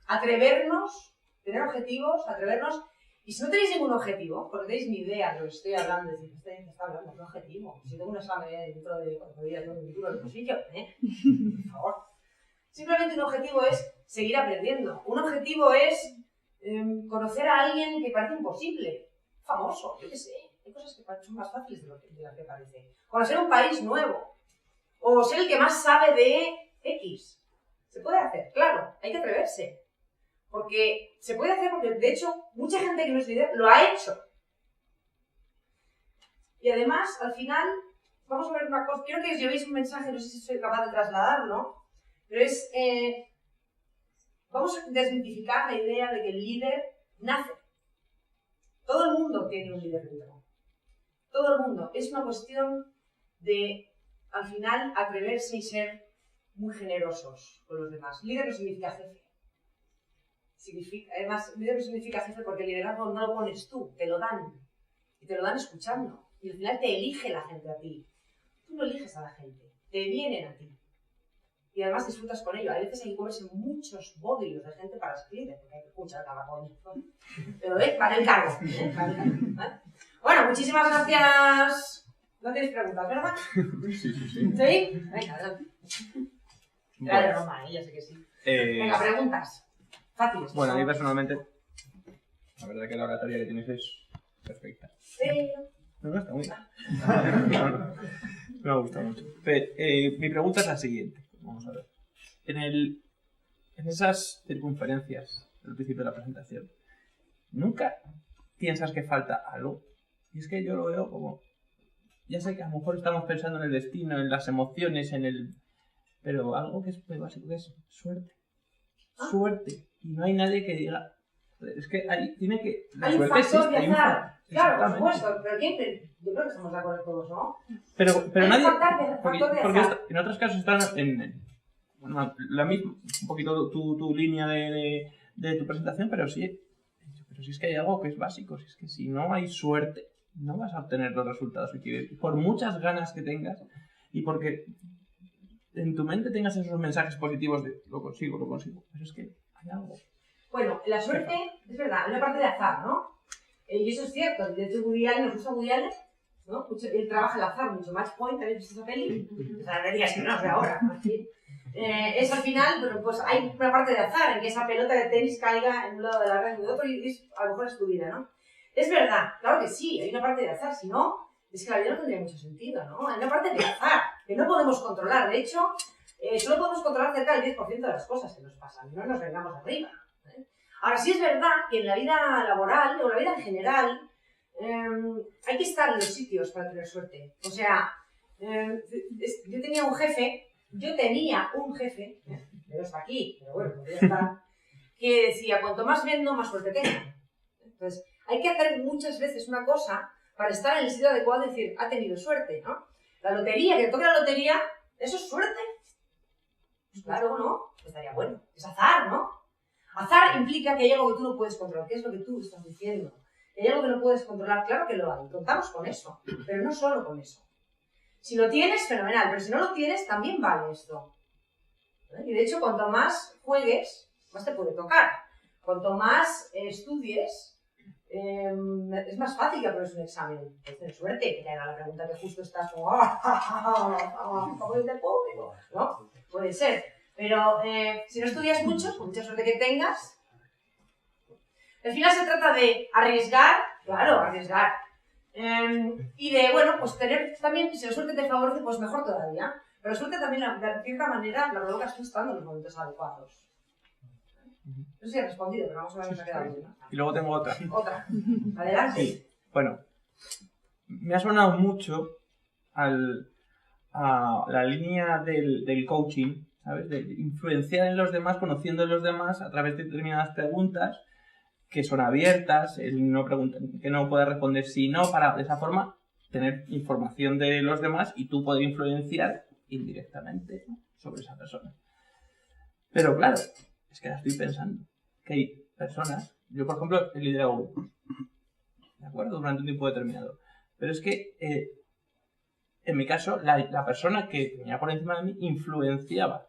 atrevernos, tener objetivos, atrevernos. Y si no tenéis ningún objetivo, porque no tenéis ni idea de lo que estoy hablando, decís, ¿usted está hablando? ¿Qué objetivo? Si tengo una examen dentro de 4 días, tengo un título en el bolsillo, por favor. Simplemente un objetivo es seguir aprendiendo. Un objetivo es conocer a alguien que parece imposible, famoso, yo qué sé. Hay cosas que son más fáciles de las que parece. Conocer un país nuevo. O ser el que más sabe de X. Se puede hacer, claro, hay que atreverse. Porque se puede hacer porque, de hecho, mucha gente que no es líder lo ha hecho. Y además, al final, vamos a ver una cosa. Quiero que os llevéis un mensaje, no sé si soy capaz de trasladarlo, pero es... vamos a desmitificar la idea de que el líder nace. Todo el mundo tiene un líder dentro. Todo el mundo. Es una cuestión de, al final, atreverse y ser muy generosos con los demás. Líder no significa jefe. Además, líder no significa jefe porque el liderazgo no lo pones tú, te lo dan. Y te lo dan escuchando. Y al final te elige la gente a ti. Tú no eliges a la gente, te vienen a ti. Y además disfrutas con ello. A veces hay que comerse muchos bodrios de gente para ser líder, porque hay que escuchar cada coño. Pero para el cargo. ¿Vale? Bueno, muchísimas gracias. No tenéis preguntas, ¿verdad? Sí. ¿Sí? Venga, adelante. Era de Roma, ya sé que sí. Venga, preguntas. Fáciles. Bueno, a mí personalmente, la verdad que la oratoria que tienes es perfecta. No, está muy bien. Me ha gustado mucho. Pero, mi pregunta es la siguiente. Vamos a ver. En esas circunferencias del principio de la presentación, ¿nunca piensas que falta algo? Y es que yo lo veo como... Ya sé que a lo mejor estamos pensando en el destino, en las emociones, pero algo que es muy básico, que es suerte. Suerte. Y no hay nadie que diga... Es que tiene que... Hay un factor de azar. Claro, por supuesto. Pero yo creo que estamos de acuerdo todos, ¿no? Pero hay nadie... factor de porque azar. en otros casos están bueno, la misma, un poquito tu línea de tu presentación, pero sí es que hay algo que es básico. Si es que si no hay suerte, no vas a obtener los resultados que quieres. Por muchas ganas que tengas y porque en tu mente tengas esos mensajes positivos de lo consigo. Pero es que hay algo. Bueno, la suerte, es verdad, hay una parte de azar, ¿no? Y eso es cierto. De hecho, Woody Allen, nos gusta Woody Allen, ¿no? Él trabaja el azar mucho. Match Point, ¿habéis visto esa peli? O sea, no digas que no, es de ahora. Es al final, bueno, pues hay una parte de azar en que esa pelota de tenis caiga en un lado de la red y en el otro y a lo mejor es tu vida, ¿no? Es verdad, claro que sí, hay una parte de azar, si no, es que la vida no tendría mucho sentido, ¿no? Hay una parte de azar que no podemos controlar. De hecho, solo podemos controlar cerca del 10% de las cosas que nos pasan, no nos vengamos arriba. Ahora, sí es verdad que en la vida laboral o en la vida en general hay que estar en los sitios para tener suerte. O sea, yo tenía un jefe, pero está aquí, pero bueno, podría estar, que decía, cuanto más vendo, más suerte tengo. Entonces, hay que hacer muchas veces una cosa para estar en el sitio adecuado y decir, ha tenido suerte, ¿no? La lotería, que te toque la lotería, ¿eso es suerte? Pues claro, ¿no? Estaría bueno. Es azar, ¿no? Azar implica que hay algo que tú no puedes controlar, que es lo que tú estás diciendo. Que hay algo que no puedes controlar, claro que lo hay, contamos con eso, pero no solo con eso. Si lo tienes, fenomenal, pero si no lo tienes, también vale esto. Y de hecho, cuanto más juegues, más te puede tocar. Cuanto más estudies, es más fácil que apruebes un examen. Tienes suerte que te haga la pregunta que justo estás como como el del público, ¿no? Puede ser. Pero si no estudias mucho, con mucha suerte que tengas, al final se trata de arriesgar, claro, arriesgar. Y de, bueno, pues tener también, si la suerte te favorece, pues mejor todavía. Pero la suerte también, de cierta manera, la provocas tú estando en los momentos adecuados. No sé si he respondido, pero vamos a ver si nos ha quedado bien, ¿no? Y luego tengo otra. Otra. Adelante. Sí. Bueno, me ha sonado mucho a la línea del coaching, ¿sabes? De influenciar en los demás, conociendo a los demás a través de determinadas preguntas que son abiertas, que no puedes responder sí no, para de esa forma tener información de los demás y tú poder influenciar indirectamente, ¿no?, sobre esa persona. Pero claro, es que la estoy pensando, que hay personas, yo por ejemplo he liderado grupos, ¿de acuerdo? Durante un tiempo determinado, pero es que en mi caso la persona que venía por encima de mí influenciaba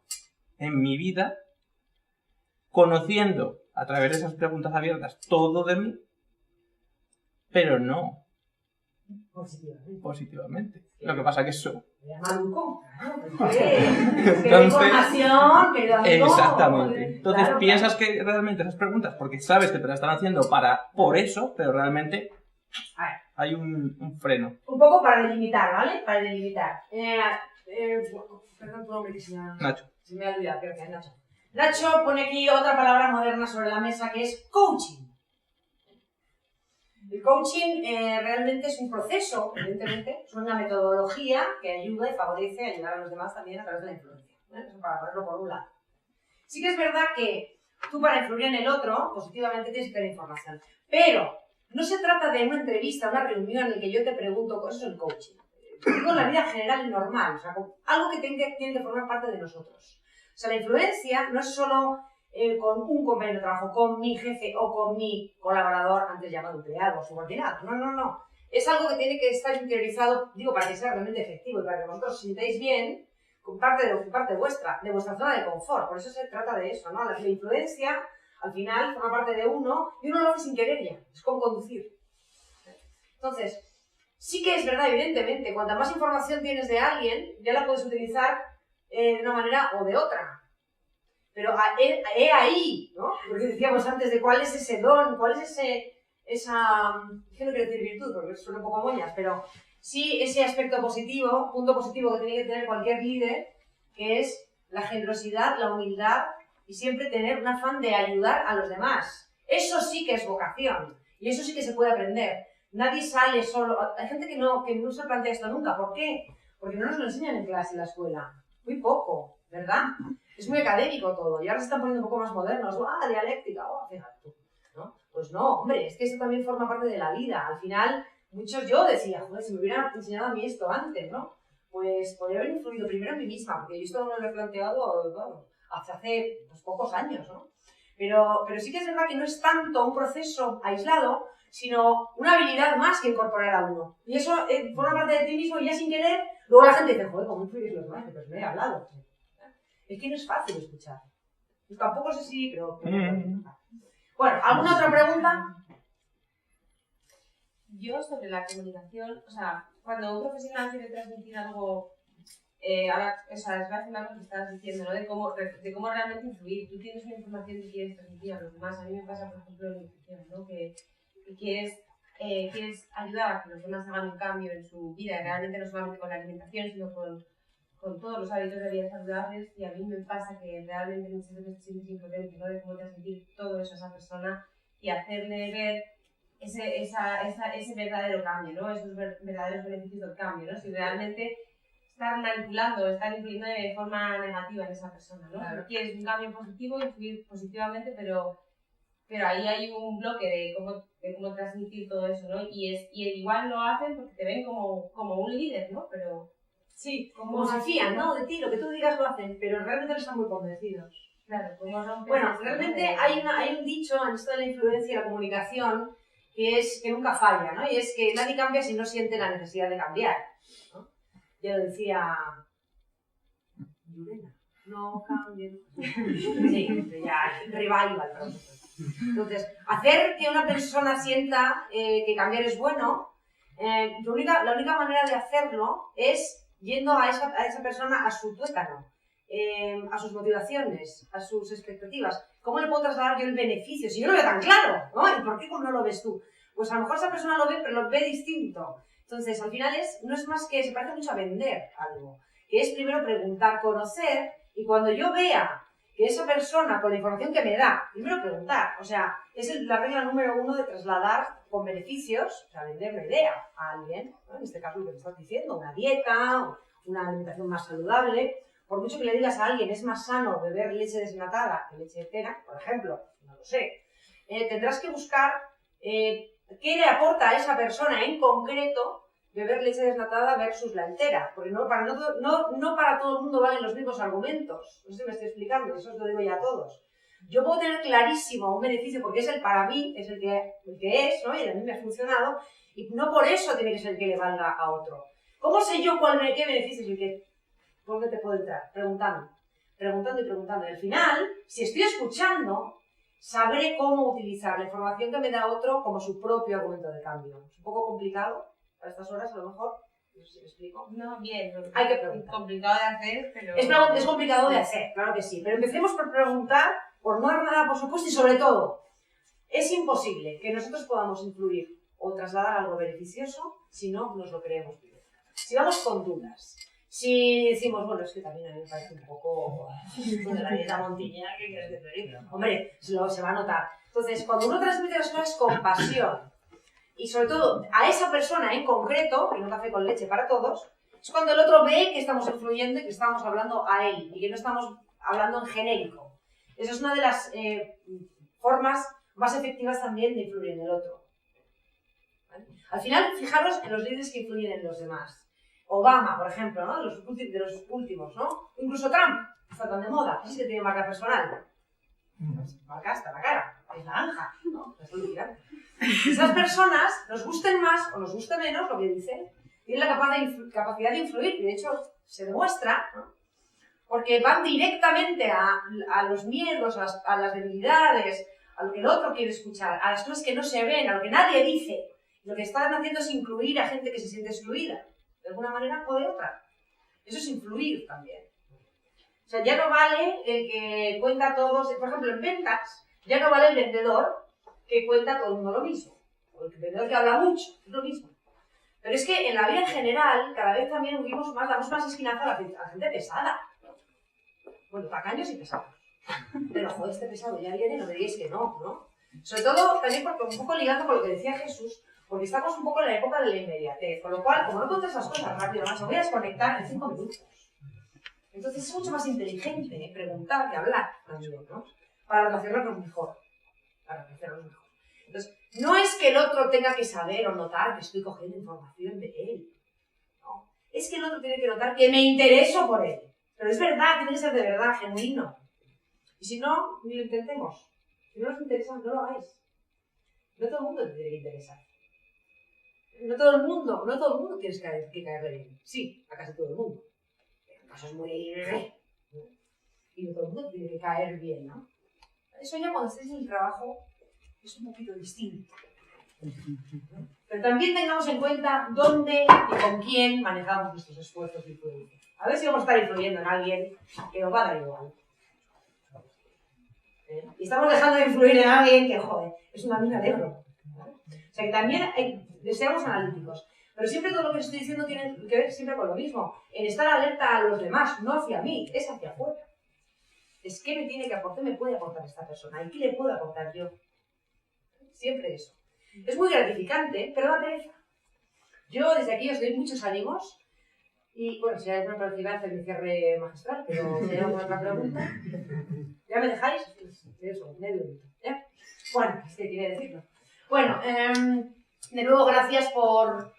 en mi vida, conociendo a través de esas preguntas abiertas todo de mí, pero no positivamente. Lo que pasa que eso... Información, pero exactamente. Entonces claro, piensas que realmente esas preguntas, porque sabes que te las están haciendo por eso, pero realmente hay un freno. Un poco para delimitar, ¿vale? Para delimitar. Perdón tu nombre que se me ha olvidado, creo que es Nacho. Nacho pone aquí otra palabra moderna sobre la mesa que es coaching. El coaching realmente es un proceso, evidentemente, es una metodología que ayuda y favorece a ayudar a los demás también a través de la influencia. Eso para ponerlo por un lado. Sí que es verdad que tú para influir en el otro, positivamente tienes que tener información. Pero no se trata de una entrevista, una reunión en la que yo te pregunto cosas del coaching. Digo en la vida general y normal, o sea, algo que tiene que formar parte de nosotros. O sea, la influencia no es solo con un compañero de trabajo, con mi jefe o con mi colaborador, antes llamado empleado o subordinado. No. Es algo que tiene que estar interiorizado, digo, para que sea realmente efectivo y para que vosotros os sintáis bien con parte de vuestra zona de confort. Por eso se trata de eso, ¿no? La influencia, al final, forma parte de uno y uno lo hace sin querer ya. Es como conducir. Entonces, sí que es verdad, evidentemente, cuanta más información tienes de alguien, ya la puedes utilizar de una manera o de otra. Pero ahí, ¿no? Porque decíamos antes de cuál es ese don, cuál es esa, que no quiero decir virtud, porque suena un poco moñas, pero sí ese aspecto positivo, punto positivo que tiene que tener cualquier líder, que es la generosidad, la humildad y siempre tener un afán de ayudar a los demás. Eso sí que es vocación y eso sí que se puede aprender. Nadie sale solo. Hay gente que no se plantea esto nunca. ¿Por qué? Porque no nos lo enseñan en clase en la escuela. Muy poco, ¿verdad? Es muy académico todo. Y ahora se están poniendo un poco más modernos. Dialéctica, fíjate tú. ¿No? Pues no, hombre, es que eso también forma parte de la vida. Al final, yo decía, joder, si me hubieran enseñado a mí esto antes, ¿no? Pues podría haber influido primero en mí misma, porque yo esto no lo he planteado, bueno, hace unos pocos años, ¿no? Pero sí que es verdad que no es tanto un proceso aislado, sino una habilidad más que incorporar a uno. Y eso forma parte de ti mismo y ya sin querer, luego la gente dice, joder, ¿cómo influyes los demás? Pues me he hablado. Es que no es fácil escuchar. Yo tampoco sé si, pero... Bueno, ¿alguna otra pregunta? Yo sobre la comunicación, o sea, cuando un profesional quiere transmitir algo, ahora, o sea, es relacionado con lo que estabas diciendo, ¿no? De cómo realmente influir. Tú tienes una información que quieres transmitir a los demás. A mí me pasa, por ejemplo, en la nutrición, ¿no? Que quieres ayudar a que los demás hagan un cambio en su vida, realmente no solamente con la alimentación, sino con todos los hábitos de vida saludables, y a mí me pasa que realmente muchas veces te sientes impotente, ¿no? De cómo transmitir todo eso a esa persona y hacerle ver ese verdadero cambio, ¿no? Esos verdaderos beneficios del cambio, ¿no? Si realmente están manipulando, están influyendo de forma negativa en esa persona, ¿no? Claro. Quieres un cambio positivo, influir positivamente, pero ahí hay un bloque de cómo transmitir todo eso, ¿no? Y igual lo hacen porque te ven como un líder, ¿no? Pero sí, como se fían, ¿no? De ti, lo que tú digas lo hacen, pero realmente no están muy convencidos. Claro, bueno, realmente hay un dicho en esto de la influencia y la comunicación que nunca falla, ¿no? Y es que nadie cambia si no siente la necesidad de cambiar, ¿no? Ya lo decía Yurena, no cambien. Sí, ya, revival. Entonces, hacer que una persona sienta que cambiar es bueno, la única manera de hacerlo es yendo a esa persona a su tuétano, a sus motivaciones, a sus expectativas. ¿Cómo le puedo trasladar yo el beneficio? Si yo lo veo tan claro, ¿no? ¿Y por qué cómo no lo ves tú? Pues a lo mejor esa persona lo ve, pero lo ve distinto. Entonces, al final no es más que, se parece mucho a vender algo, que es primero preguntar, conocer, y cuando yo vea que esa persona, con la información que me da, primero preguntar, o sea, es la regla número 1 de trasladar con beneficios, o sea, vender una idea a alguien, ¿no? En este caso lo que me estás diciendo, una dieta, una alimentación más saludable. Por mucho que le digas a alguien, es más sano beber leche desnatada que leche entera, por ejemplo, no lo sé, tendrás que buscar qué le aporta a esa persona en concreto beber leche desnatada versus la entera, porque no para todo el mundo valen los mismos argumentos. No sé si me estoy explicando, eso os lo digo ya a todos. Yo puedo tener clarísimo un beneficio porque es el para mí, es el que es, ¿no? Y a mí me ha funcionado, y no por eso tiene que ser el que le valga a otro. ¿Cómo sé yo qué beneficio es el que... ¿Por dónde te puedo entrar? Preguntando y preguntando. Y al final, si estoy escuchando, sabré cómo utilizar la información que me da otro como su propio argumento de cambio. Es un poco complicado para estas horas, a lo mejor. No sé si me explico. No, bien. Hay que preguntar. Es complicado de hacer, pero... Es complicado de hacer, claro que sí. Pero empecemos por preguntar, por no dar nada por supuesto, y sobre todo, es imposible que nosotros podamos influir o trasladar algo beneficioso si no nos lo creemos primero. Si vamos con dudas, si decimos, bueno, es que también a mí me parece un poco de la dieta Montiña, ¿qué quieres decir? Hombre, se va a notar. Entonces, cuando uno transmite las cosas con pasión, y sobre todo a esa persona en concreto, en un café con leche para todos, es cuando el otro ve que estamos influyendo y que estamos hablando a él, y que no estamos hablando en genérico. Esa es una de las formas más efectivas también de influir en el otro. Al final, fijaros en los líderes que influyen en los demás. Obama, por ejemplo, ¿no? De los últimos, ¿no? Incluso Trump, está tan de moda, sí que tiene marca personal. Marca hasta la cara, es naranja, ¿no? Es alucinante. Esas personas, nos gusten más o nos guste menos lo que dicen, tienen la capacidad de influir, y de hecho se demuestra, ¿no? Porque van directamente a los miedos, a las debilidades, a lo que el otro quiere escuchar, a las cosas que no se ven, a lo que nadie dice. Lo que están haciendo es incluir a gente que se siente excluida, de alguna manera o de otra. Eso es influir también. O sea, ya no vale el que cuenta todos, por ejemplo, en ventas, ya no vale el vendedor que cuenta a todo el mundo lo mismo, o el vendedor que habla mucho, es lo mismo. Pero es que en la vida en general, cada vez también damos más esquinazo a la gente pesada. Bueno, tacaños y pesados. Pero, joder, este pesado ya viene, no me digáis que no, ¿no? Sobre todo, también porque un poco ligando con lo que decía Jesús, porque estamos un poco en la época de la inmediatez, con lo cual, como no cuentas las cosas rápido, macho, voy a desconectar en 5 minutos. Entonces es mucho más inteligente preguntar que hablar también, ¿no? Para relacionarnos mejor. Entonces, no es que el otro tenga que saber o notar que estoy cogiendo información de él. No. Es que el otro tiene que notar que me intereso por él. Pero es verdad, tiene que ser de verdad, genuino. Y si no, ni lo intentemos. Si no os interesa, no lo hagáis. No todo el mundo te tiene que interesar. No todo el mundo tienes que caerle bien. Sí, a casi todo el mundo. Pero en casos muy... Y no todo el mundo tiene que caer bien, ¿no? Eso ya cuando estéis en el trabajo es un poquito distinto. Pero también tengamos en cuenta dónde y con quién manejamos nuestros esfuerzos de influencia. A ver si vamos a estar influyendo en alguien que nos va a dar igual. Y estamos dejando de influir en alguien que, joder, es una mina de oro. O sea que también seamos analíticos. Pero siempre todo lo que os estoy diciendo tiene que ver siempre con lo mismo. En estar alerta a los demás, no hacia mí, es hacia afuera. Es qué me tiene que aportar, me puede aportar esta persona y qué le puedo aportar yo. Siempre eso. Es muy gratificante, pero da pereza. Yo desde aquí os doy muchos ánimos. Y bueno, si hay alguna participación, hacer mi cierre magistral, pero si hay alguna otra pregunta, ¿ya me dejáis? Eso, medio minuto. ¿Ya? Bueno, es que quería decirlo. Bueno, de nuevo gracias por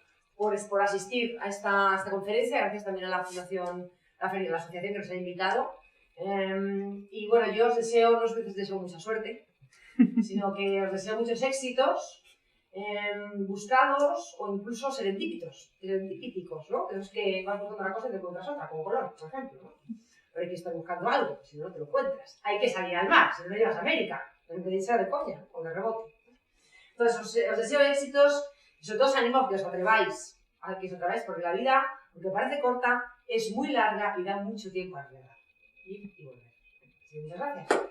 asistir a esta conferencia, gracias también a la Fundación, la asociación que nos ha invitado. Y bueno, yo os deseo, no os deseo mucha suerte, sino que os deseo muchos éxitos. Buscados o incluso serendípicos, ¿no? Es que vas buscando una cosa y te encuentras otra, como Colón, por ejemplo, ¿no? Pero hay que estar buscando algo, si no, no te lo encuentras. Hay que salir al mar, si no llegas a América, no podéis ser de coña o de rebote. Entonces, os deseo éxitos y sobre todo os animo a que os atreváis, porque la vida, aunque parece corta, es muy larga y da mucho tiempo a llegar. Y volver. Muchas gracias.